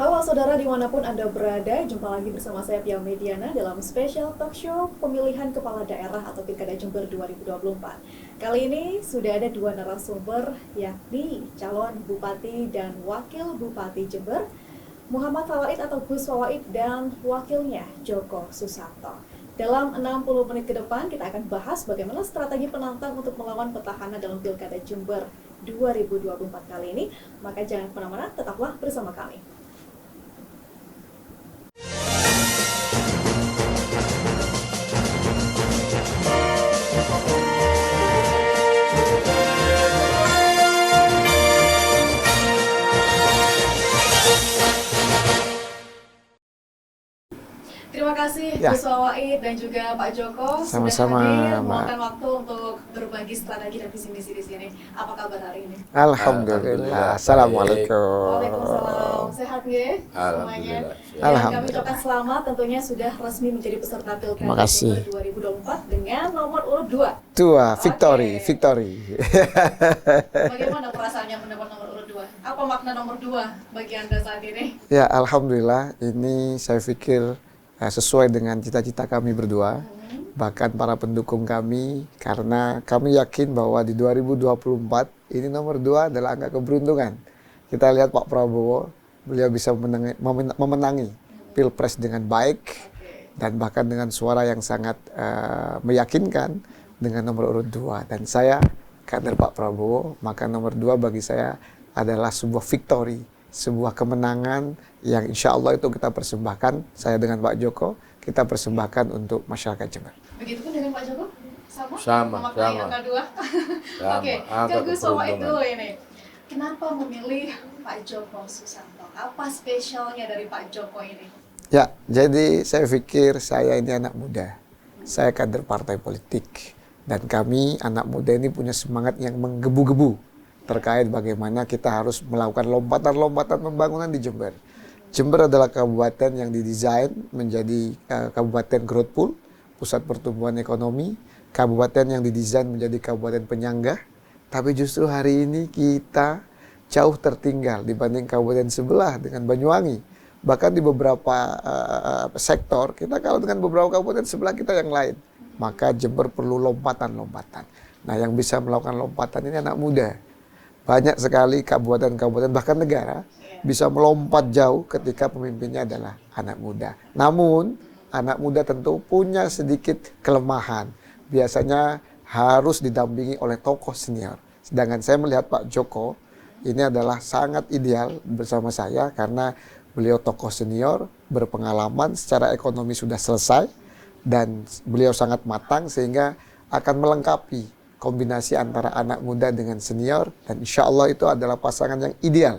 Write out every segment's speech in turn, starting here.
Halo saudara dimanapun Anda berada, jumpa lagi bersama saya Pia Mediana dalam spesial talk show pemilihan kepala daerah atau Pilkada Jember 2024. Kali ini sudah ada dua narasumber, yakni calon Bupati dan Wakil Bupati Jember, Muhammad Fawaid atau Gus Fawaid dan wakilnya Joko Susanto. Dalam 60 menit ke depan kita akan bahas bagaimana strategi penantang untuk melawan petahana dalam Pilkada Jember 2024 kali ini. Maka jangan kemana-mana, tetaplah bersama kami. Terima kasih Gus Fawaid dan juga Pak Joko Sama-sama, sudah hadir Mbak. meluangkan waktu untuk berbagi strategi dan visi misi di sini. Apa kabar hari ini? Alhamdulillah. Assalamualaikum. Waalaikumsalam. Sehat ya semuanya? Dan kami ucapkan selamat tentunya sudah resmi menjadi peserta Terima Pilkada kasih. Jember 2024 dengan nomor urut 2. Victory. Bagaimana perasaannya mendapat nomor urut 2? Apa makna nomor 2 bagi Anda saat ini? Ya, alhamdulillah. Ini saya pikir sesuai dengan cita-cita kami berdua, bahkan para pendukung kami, karena kami yakin bahwa di 2024 ini nomor 2 adalah angka keberuntungan. Kita lihat Pak Prabowo, beliau bisa memenangi Pilpres dengan baik dan bahkan dengan suara yang sangat meyakinkan dengan nomor urut 2. Dan saya kader Pak Prabowo, maka nomor 2 bagi saya adalah sebuah victory, sebuah kemenangan yang insya Allah itu kita persembahkan, saya dengan Pak Joko, kita persembahkan untuk masyarakat Jember. Begitupun dengan Pak Joko? Sama. Angka 2? Oke, ke Gus Fawaid dulu ini. Kenapa memilih Pak Joko Susanto? Apa spesialnya dari Pak Joko ini? Ya, jadi saya pikir saya ini anak muda. Saya kader partai politik. Dan kami anak muda ini punya semangat yang menggebu-gebu terkait bagaimana kita harus melakukan lompatan-lompatan pembangunan di Jember. Jember adalah kabupaten yang didesain menjadi kabupaten growth pool, pusat pertumbuhan ekonomi, kabupaten yang didesain menjadi kabupaten penyangga. Tapi justru hari ini kita jauh tertinggal dibanding kabupaten sebelah dengan Banyuwangi. Bahkan di beberapa sektor, kita kalah dengan beberapa kabupaten sebelah kita yang lain. Maka Jember perlu lompatan-lompatan. Nah, yang bisa melakukan lompatan ini anak muda. Banyak sekali kabupaten-kabupaten, bahkan negara, bisa melompat jauh ketika pemimpinnya adalah anak muda. Namun, anak muda tentu punya sedikit kelemahan. Biasanya harus didampingi oleh tokoh senior. Sedangkan saya melihat Pak Joko, ini adalah sangat ideal bersama saya karena beliau tokoh senior, berpengalaman, secara ekonomi sudah selesai, dan beliau sangat matang sehingga akan melengkapi kombinasi antara anak muda dengan senior, dan insya Allah itu adalah pasangan yang ideal.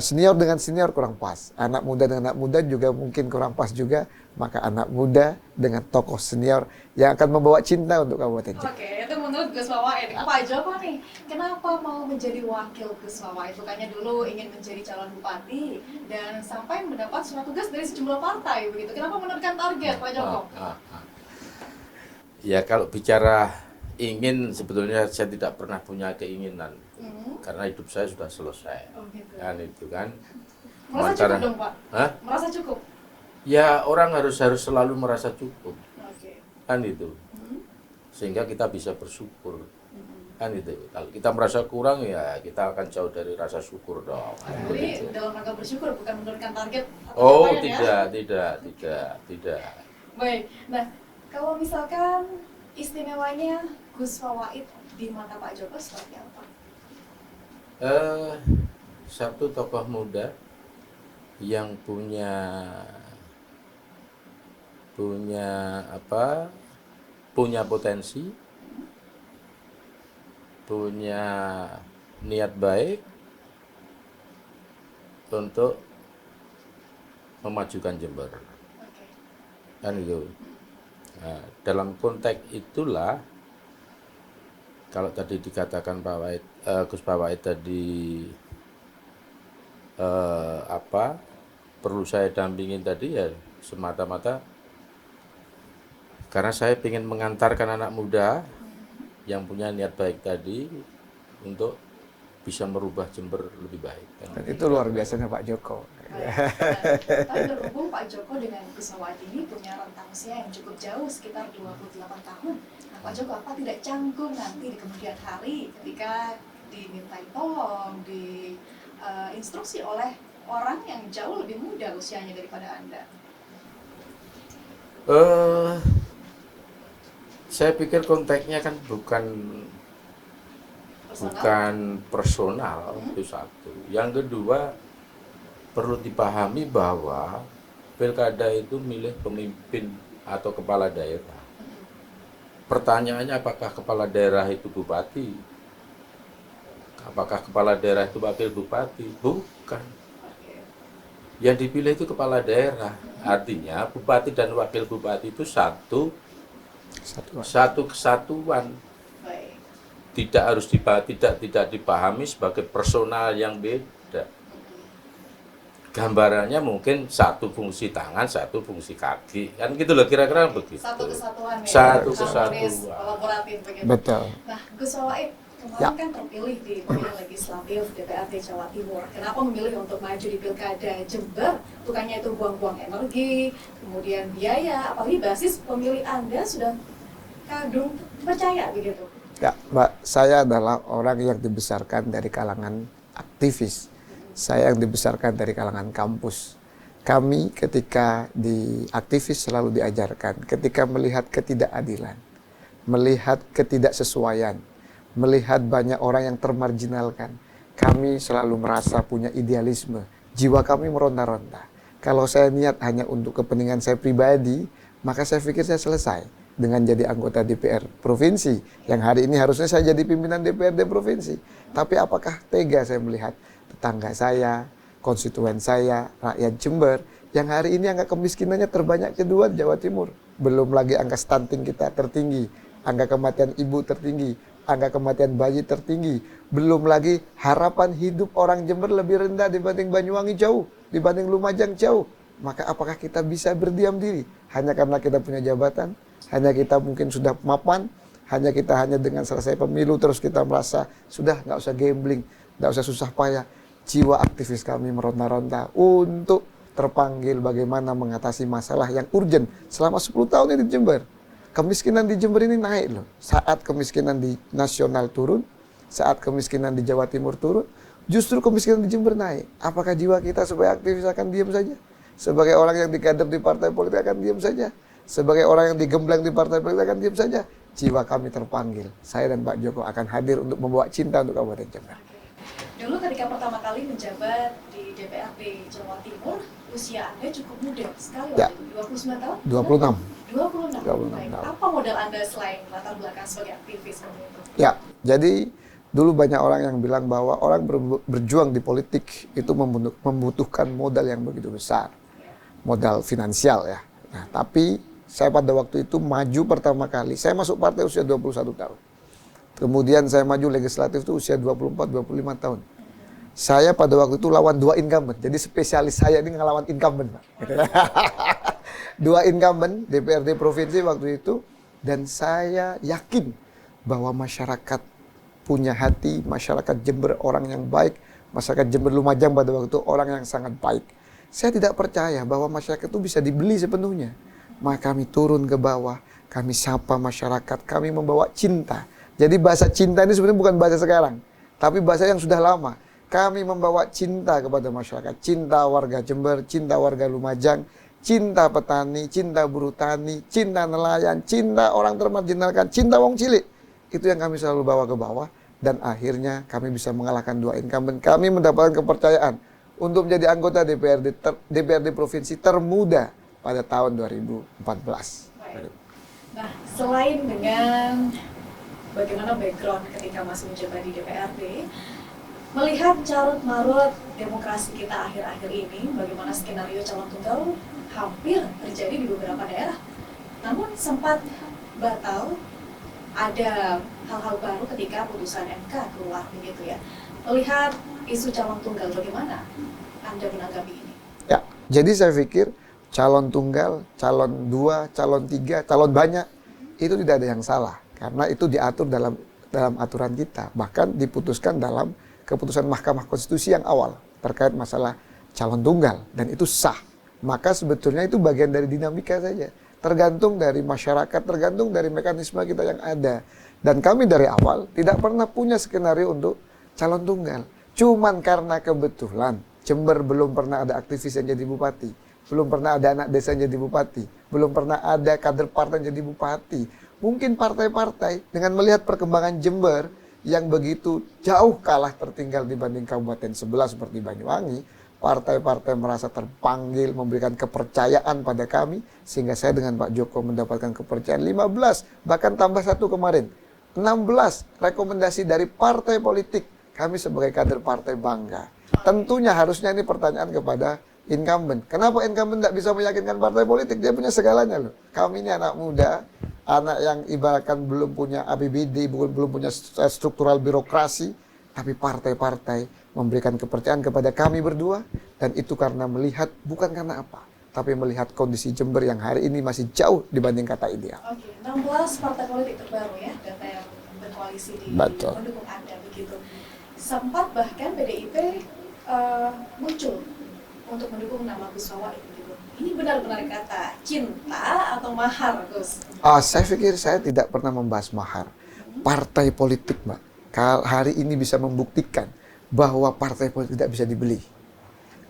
Senior dengan senior kurang pas, anak muda dengan anak muda juga mungkin kurang pas juga, maka anak muda dengan tokoh senior yang akan membawa cinta untuk Kabupaten Jember. Oke, itu menurut Gus Fawaid. Pak Joko nih, kenapa mau menjadi wakil Gus Fawaid? Bukannya dulu ingin menjadi calon bupati dan sampai mendapat surat tugas dari sejumlah partai begitu. Kenapa menurunkan target, Pak Joko? Ya, kalau bicara ingin, sebetulnya saya tidak pernah punya keinginan. Karena hidup saya sudah selesai. Oh, gitu. Kan itu kan. Merasa cukup dong, Pak? Hah? Merasa cukup? Ya, orang harus selalu merasa cukup. Oke. Kan itu. Sehingga kita bisa bersyukur. Kan itu. Kalau kita merasa kurang, ya kita akan jauh dari rasa syukur dong. Jadi dalam rangka bersyukur, bukan menurunkan target atau Oh, capaian, ya? tidak. Baik. Nah, kalau misalkan istimewanya Gus Fawaid di mata Pak Joko seperti apa? Satu tokoh muda yang punya potensi, punya niat baik untuk memajukan Jember. Oke. Kan itu. Nah, dalam konteks itulah, kalau tadi dikatakan Gus Fawaid tadi apa perlu saya dampingin tadi ya semata-mata karena saya ingin mengantarkan anak muda yang punya niat baik tadi untuk bisa merubah Jember lebih baik. Dan itu luar biasanya Pak Joko. Tapi berhubung Pak Joko dengan Gus Sawati ini punya rentang usia yang cukup jauh, sekitar 28 tahun. Nah, Pak Joko apa tidak canggung nanti di kemudian hari ketika dimintai tolong, instruksi oleh orang yang jauh lebih muda usianya daripada Anda? Saya pikir konteksnya kan bukan personal, itu satu. Yang kedua, perlu dipahami bahwa pilkada itu milih pemimpin atau kepala daerah. Pertanyaannya apakah kepala daerah itu bupati? Apakah kepala daerah itu wakil bupati? Bukan. Yang dipilih itu kepala daerah. Artinya bupati dan wakil bupati itu satu kesatuan. Tidak harus tidak dipahami sebagai personal yang beda. Gambarannya mungkin satu fungsi tangan, satu fungsi kaki, kan gitu loh kira-kira begitu. Satu kesatuan ya. Satu kesatuan. Kolaboratif begitu. Betul. Nah, Gus Sawait kemarin kan terpilih di pemilihan legislatif DPRD Jawa Timur. Kenapa memilih untuk maju di Pilkada Jember? Bukannya itu buang-buang energi, kemudian biaya, apalagi basis pemilih Anda sudah kadung percaya begitu. Ya, Mbak, saya adalah orang yang dibesarkan dari kalangan aktivis. Saya yang dibesarkan dari kalangan kampus. Kami ketika di aktivis selalu diajarkan, ketika melihat ketidakadilan, melihat ketidaksesuaian, melihat banyak orang yang termarginalkan, kami selalu merasa punya idealisme. Jiwa kami meronta-ronta. Kalau saya niat hanya untuk kepentingan saya pribadi, maka saya pikir saya selesai dengan jadi anggota DPR provinsi, yang hari ini harusnya saya jadi pimpinan DPRD provinsi. Tapi apakah tega saya melihat tetangga saya, konstituen saya, rakyat Jember, yang hari ini angka kemiskinannya terbanyak kedua di Jawa Timur. Belum lagi angka stunting kita tertinggi, angka kematian ibu tertinggi, angka kematian bayi tertinggi. Belum lagi harapan hidup orang Jember lebih rendah dibanding Banyuwangi jauh, dibanding Lumajang jauh. Maka apakah kita bisa berdiam diri hanya karena kita punya jabatan? Hanya kita mungkin sudah mapan, hanya dengan selesai pemilu terus kita merasa sudah nggak usah gambling, nggak usah susah payah. Jiwa aktivis kami meronta-ronta untuk terpanggil bagaimana mengatasi masalah yang urgent selama 10 tahun ini di Jember. Kemiskinan di Jember ini naik loh. Saat kemiskinan di nasional turun, saat kemiskinan di Jawa Timur turun, justru kemiskinan di Jember naik. Apakah jiwa kita sebagai aktivis akan diam saja? Sebagai orang yang dikader di partai politik akan diam saja? Sebagai orang yang digembleng di partai politik akan diam saja? Jiwa kami terpanggil. Saya dan Pak Joko akan hadir untuk membawa cinta untuk Kabupaten Jember. Dulu ketika pertama kali menjabat di DPRD Jawa Timur, usia Anda cukup muda sekali Ya. waktu itu, 29 tahun? 26. 26. Baik. tahun. Apa modal Anda selain latar belakang sebagai aktivis waktu itu? Ya, jadi dulu banyak orang yang bilang bahwa orang berjuang di politik itu membutuhkan modal yang begitu besar. Modal finansial ya. Nah, tapi saya pada waktu itu maju pertama kali, saya masuk partai usia 21 tahun. Kemudian saya maju legislatif itu usia 24-25 tahun. Saya pada waktu itu lawan 2 incumbent, jadi spesialis saya ini ngelawan incumbent, Pak. 2 incumbent DPRD provinsi waktu itu, dan saya yakin bahwa masyarakat punya hati, masyarakat Jember orang yang baik, masyarakat Jember Lumajang pada waktu itu orang yang sangat baik. Saya tidak percaya bahwa masyarakat itu bisa dibeli sepenuhnya. Maka kami turun ke bawah, kami sapa masyarakat, kami membawa cinta. Jadi bahasa cinta ini sebenarnya bukan bahasa sekarang, tapi bahasa yang sudah lama. Kami membawa cinta kepada masyarakat, cinta warga Jember, cinta warga Lumajang, cinta petani, cinta buruh tani, cinta nelayan, cinta orang termarginalkan, cinta wong cilik. Itu yang kami selalu bawa ke bawah, dan akhirnya kami bisa mengalahkan 2 incumbent. Kami mendapatkan kepercayaan untuk menjadi anggota DPRD provinsi termuda pada tahun 2014. Nah, selain dengan bagaimana background ketika masih menjabat di DPRD, melihat carut marut demokrasi kita akhir-akhir ini, bagaimana skenario calon tunggal hampir terjadi di beberapa daerah, namun sempat batal, ada hal-hal baru ketika putusan MK keluar begitu ya. Melihat isu calon tunggal bagaimana Anda menanggapi ini? Ya, jadi saya pikir calon tunggal, calon dua, calon tiga, calon banyak itu tidak ada yang salah karena itu diatur dalam aturan kita, bahkan diputuskan dalam keputusan Mahkamah Konstitusi yang awal terkait masalah calon tunggal dan itu sah. Maka sebetulnya itu bagian dari dinamika saja, tergantung dari masyarakat, tergantung dari mekanisme kita yang ada. Dan kami dari awal tidak pernah punya skenario untuk calon tunggal. Cuman karena kebetulan Jember belum pernah ada aktivis yang jadi bupati, belum pernah ada anak desa yang jadi bupati, belum pernah ada kader partai yang jadi bupati. Mungkin partai-partai dengan melihat perkembangan Jember yang begitu jauh kalah tertinggal dibanding kabupaten sebelah seperti Banyuwangi, partai-partai merasa terpanggil memberikan kepercayaan pada kami, sehingga saya dengan Pak Joko mendapatkan kepercayaan 15, bahkan tambah satu kemarin, 16 rekomendasi dari partai politik. Kami sebagai kader partai bangga. Tentunya harusnya ini pertanyaan kepada incumbent. Kenapa incumbent tidak bisa meyakinkan partai politik? Dia punya segalanya loh. Kami ini anak muda, anak yang ibaratkan belum punya APBD, belum punya struktural birokrasi, tapi partai-partai memberikan kepercayaan kepada kami berdua, dan itu karena melihat, bukan karena apa, tapi melihat kondisi Jember yang hari ini masih jauh dibanding kata ideal. Oke, 16 partai politik terbaru ya, data yang berkoalisi di Betul. mendukung Anda begitu. Sempat bahkan PDIP muncul untuk mendukung nama Gus Fawait begitu. Ini benar-benar kata cinta atau mahar, Gus? Saya pikir saya tidak pernah membahas mahar. Partai politik, Mbak, hari ini bisa membuktikan bahwa partai politik tidak bisa dibeli.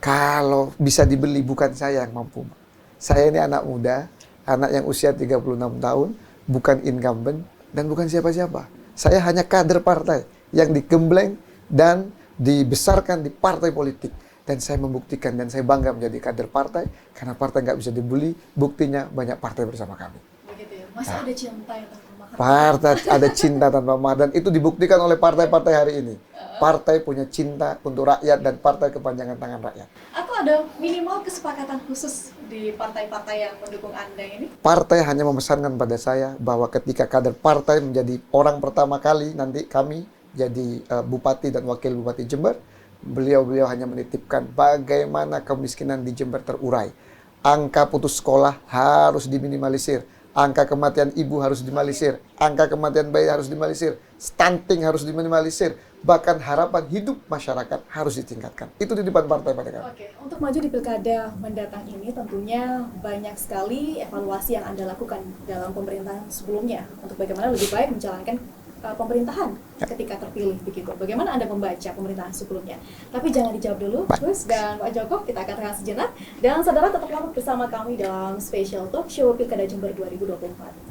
Kalau bisa dibeli, bukan saya yang mampu. Saya ini anak muda, anak yang usia 36 tahun, bukan incumbent, dan bukan siapa-siapa. Saya hanya kader partai yang digembleng dan dibesarkan di partai politik. Dan saya membuktikan dan saya bangga menjadi kader partai, karena partai nggak bisa dibeli, buktinya banyak partai bersama kami. Begitu ya, masa ada cinta yang tanpa mahar? Partai ada cinta tanpa mahar, dan itu dibuktikan oleh partai-partai hari ini. Partai punya cinta untuk rakyat dan partai kepanjangan tangan rakyat. Atau ada minimal kesepakatan khusus di partai-partai yang mendukung Anda ini? Partai hanya memesankan pada saya bahwa ketika kader partai menjadi orang pertama kali nanti kami jadi bupati dan wakil bupati Jember, beliau hanya menitipkan bagaimana kemiskinan di Jember terurai. Angka putus sekolah harus diminimalisir, angka kematian ibu harus diminimalisir, angka kematian bayi harus diminimalisir, stunting harus diminimalisir, bahkan harapan hidup masyarakat harus ditingkatkan. Itu di depan partai pada kami. Oke, untuk maju di pilkada mendatang ini tentunya banyak sekali evaluasi yang Anda lakukan dalam pemerintahan sebelumnya untuk bagaimana lebih baik menjalankan pemerintahan ketika terpilih begitu. Bagaimana Anda membaca pemerintahan sebelumnya? Tapi jangan dijawab dulu, Gus dan Pak Joko. Kita akan rehat sejenak. Dan saudara tetaplah bersama kami dalam Special Talk Show Pilkada Jember 2024.